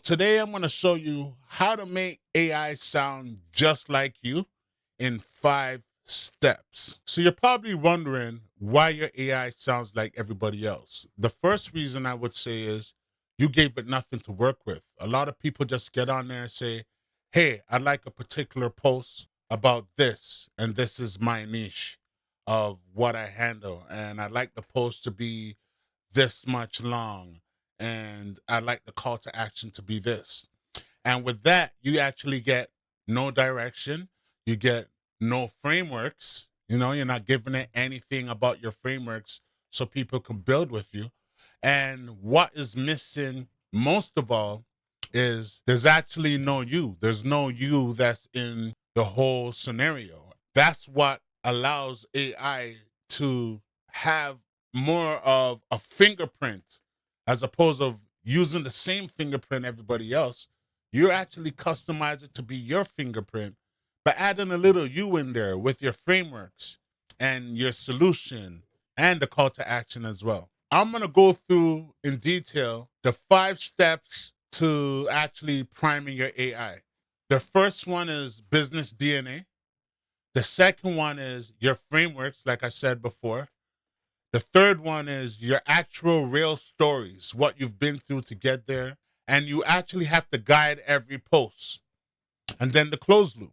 Today, I'm going to show you how to make AI sound just like you in 5 steps. So you're probably wondering why your AI sounds like everybody else. The first reason I would say is you gave it nothing to work with. A lot of people just get on there and say, hey, I'd like a particular post about this, and this is my niche of what I handle. And I'd like the post to be this much long, and I'd like the call to action to be this. And with that, you actually get no direction. You get no frameworks. You're not giving it anything about your frameworks so people can build with you. And what is missing most of all is there's actually no you. There's no you that's in the whole scenario. That's what allows AI to have more of a fingerprint as opposed of using the same fingerprint everybody else. You actually customize it to be your fingerprint, but adding a little you in there with your frameworks and your solution and the call to action as well. I'm going to go through in detail the 5 steps to actually priming your AI. The first one is business DNA. The second one is your frameworks, like I said before. The third one is your actual real stories, what you've been through to get there. And you actually have to guide every post. And then the closed loop.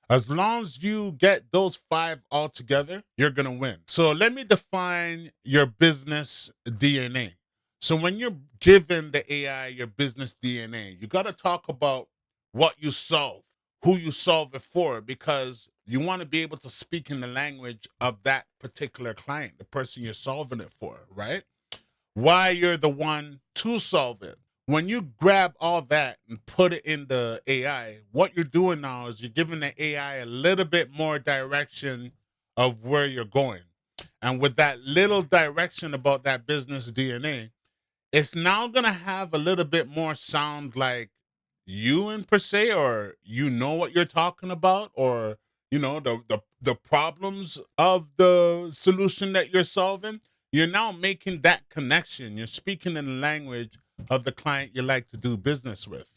As long as you get those 5 all together, you're going to win. So let me define your business DNA. So when you're giving the AI your business DNA, you got to talk about what you solve, who you solve it for, because you want to be able to speak in the language of that particular client, the person you're solving it for, right? Why you're the one to solve it. When you grab all that and put it in the AI, what you're doing now is you're giving the AI a little bit more direction of where you're going. And with that little direction about that business DNA, it's now going to have a little bit more sound like you in per se, or what you're talking about, or the problems of the solution that you're solving. You're now making that connection. You're speaking in the language of the client you like to do business with.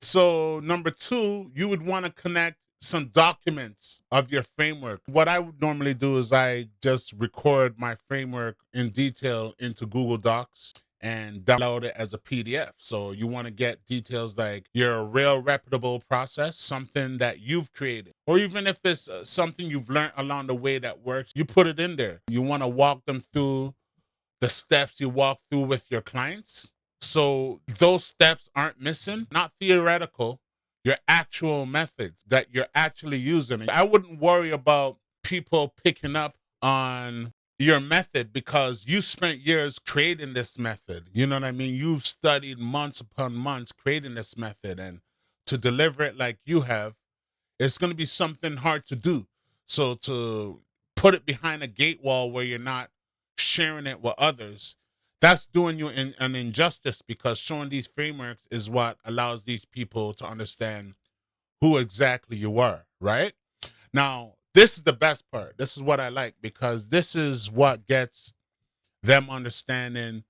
So number 2, you would want to connect some documents of your framework. What I would normally do is I just record my framework in detail into Google Docs and download it as a PDF. So you want to get details like your real reputable process, something that you've created, or even if it's something you've learned along the way that works, you put it in there. You want to walk them through the steps you walk through with your clients. So those steps aren't missing, not theoretical, your actual methods that you're actually using. I wouldn't worry about people picking up on your method because you spent years creating this method. You know what I mean? You've studied months upon months creating this method, and to deliver it like you have, it's going to be something hard to do. So to put it behind a gate wall where you're not sharing it with others, that's doing you an injustice, because showing these frameworks is what allows these people to understand who exactly you are, right? Now, this is the best part. This is what I like, because this is what gets them understanding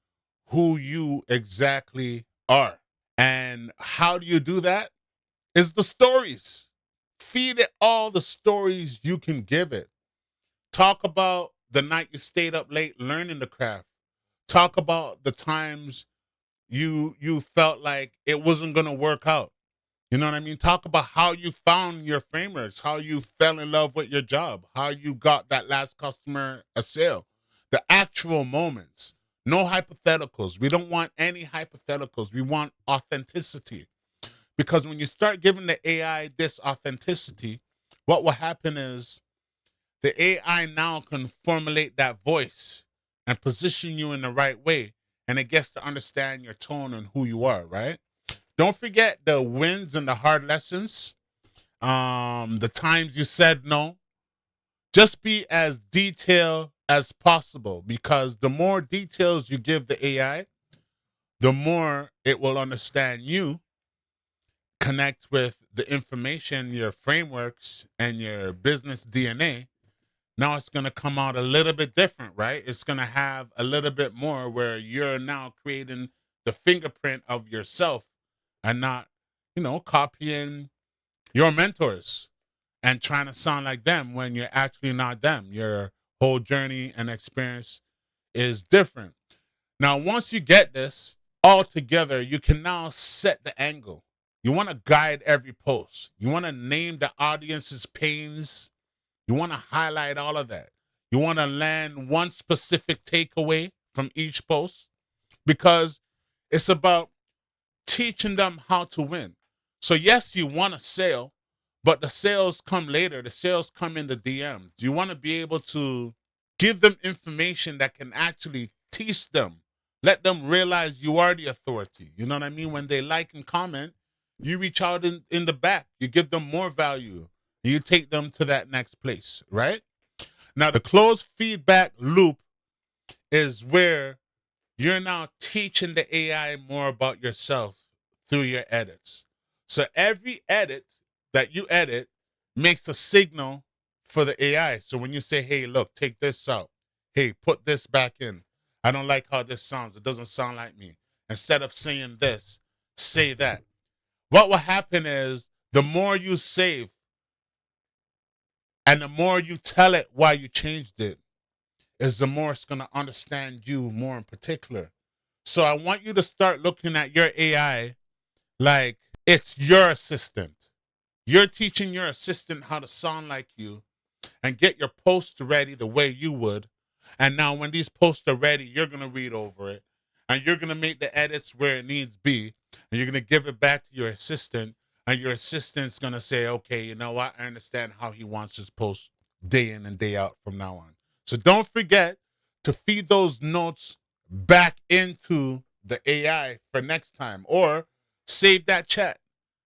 who you exactly are. And how do you do that? Is the stories. Feed it all the stories you can give it. Talk about the night you stayed up late learning the craft. Talk about the times you felt like it wasn't going to work out. You know what I mean? Talk about how you found your frameworks, how you fell in love with your job, how you got that last customer a sale. The actual moments. No hypotheticals. We don't want any hypotheticals. We want authenticity. Because when you start giving the AI this authenticity, what will happen is the AI now can formulate that voice and position you in the right way. And it gets to understand your tone and who you are, right? Don't forget the wins and the hard lessons, the times you said no. Just be as detailed as possible, because the more details you give the AI, the more it will understand you, connect with the information, your frameworks, and your business DNA. Now it's going to come out a little bit different, right? It's going to have a little bit more where you're now creating the fingerprint of yourself and not, copying your mentors and trying to sound like them when you're actually not them. Your whole journey and experience is different. Now, once you get this all together, you can now set the angle. You want to guide every post. You want to name the audience's pains. You want to highlight all of that. You want to land one specific takeaway from each post because it's about teaching them how to win. So, yes, you want a sale, but the sales come later. The sales come in the DMs. You want to be able to give them information that can actually teach them, let them realize you are the authority. You know what I mean? When they like and comment, you reach out in the back, you give them more value, you take them to that next place, right? Now, the closed feedback loop is where you're now teaching the AI more about yourself through your edits. So every edit that you edit makes a signal for the AI. So when you say, hey, look, take this out. Hey, put this back in. I don't like how this sounds. It doesn't sound like me. Instead of saying this, say that. What will happen is the more you save and the more you tell it why you changed it, is the more it's going to understand you more in particular. So I want you to start looking at your AI like it's your assistant. You're teaching your assistant how to sound like you and get your post ready the way you would. And now when these posts are ready, you're going to read over it and you're going to make the edits where it needs be. And you're going to give it back to your assistant. And your assistant's going to say, okay, you know what? I understand how he wants his post day in and day out from now on. So don't forget to feed those notes back into the AI for next time, or save that chat,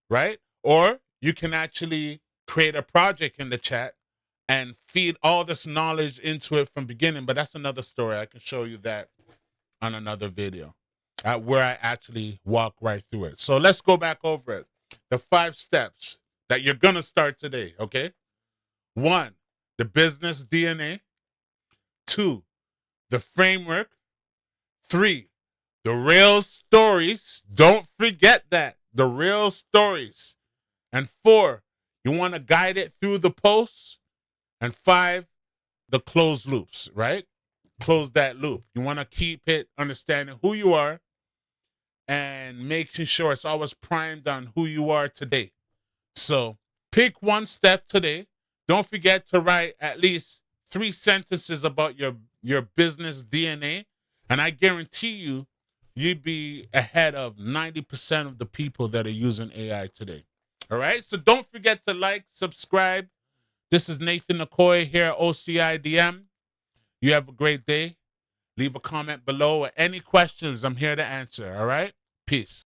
right? Or you can actually create a project in the chat and feed all this knowledge into it from beginning. But that's another story. I can show you that on another video where I actually walk right through it. So let's go back over it. The 5 steps that you're going to start today, okay? 1, the business DNA. 2, the framework. 3, the real stories. Don't forget that. The real stories. And 4, you want to guide it through the posts. And 5, the closed loops, right? Close that loop. You want to keep it understanding who you are and making sure it's always primed on who you are today. So pick one step today. Don't forget to write at least 3 sentences about your business DNA. And I guarantee you, you'd be ahead of 90% of the people that are using AI today. All right. So don't forget to like, subscribe. This is Nathan McCoy here at OCIDM. You have a great day. Leave a comment below with any questions. I'm here to answer. All right. Peace.